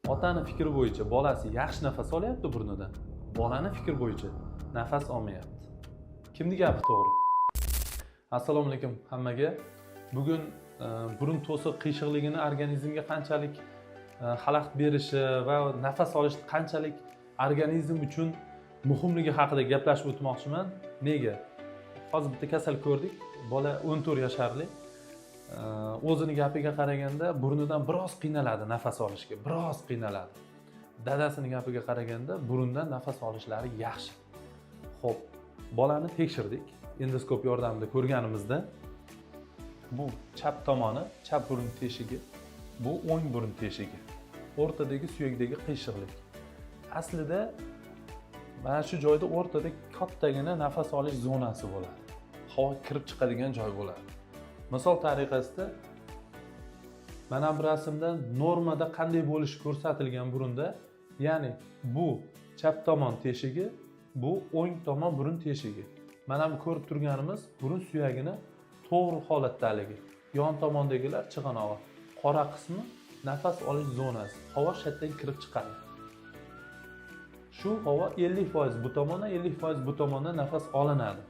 Otani fikri bo'yicha bolasi yaxshi nafas olyapti burnidan. Bolani fikri bo'yicha nafas olmayapti. Kimning gapi to'g'ri? Assalomu alaykum hammaga. Bugun burun to'siq qiyshiqligini organizmga qanchalik xalaqit berishi va nafas olish qanchalik organizm uchun muhimligi haqida gaplashib o'tmoqchiman. Nega? Hozir bitta kasal ko'rdik. Bola 14 yasharli. O'zini gapiga qaraganda burnidan biroz qiynaladi nafas olishga, biroz qiynaladi. Dadasining gapiga qaraganda burundan nafas olishlari yaxshi. Xo'p, bolani tekshirdik. Endoskop yordamida ko'rganimizda bu chap tomoni, chap burun teshigi, bu o'ng burun teshigi. O'rtadagi suyakdagi qiyshiqlik. Aslida mana shu joyda o'rtada kattagina nafas olish zonasi bo'ladi. Havo kirib chiqadigan joy bo'ladi. Misol tariqasida mana bu rasmda normada qanday bo'lishi ko'rsatilgan burunda, ya'ni bu chap tomon teshigi, bu o'ng tomon burun teshigi. Mana bu ko'rib turganimiz burun suyagini to'g'ri holatdaligi. Yon tomondagilar chig'anog'i. Qora qismi nafas olish zonasi. Havo shatdan kirib chiqadi. Shu havo 50% bu tomondan, 50% bu tomondan nafas olinadi.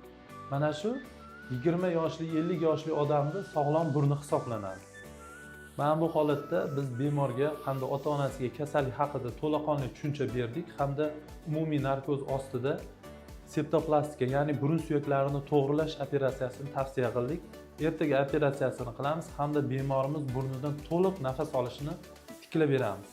Mana shu 20 yoshli, 50 yoshli odamda sog'lom burni hisoblanadi. Mana bu holatda biz bemorga hamda ota-onasiga kasallik haqida to'laqonli tushuncha berdik hamda umumiy narkoz ostida septoplastika, ya'ni burun suyaklarini to'g'rilash operatsiyasini tavsiya qildik. Ertaga operatsiyasini qilamiz hamda bemorimiz burnidan to'liq nafas olishini tiklab beramiz.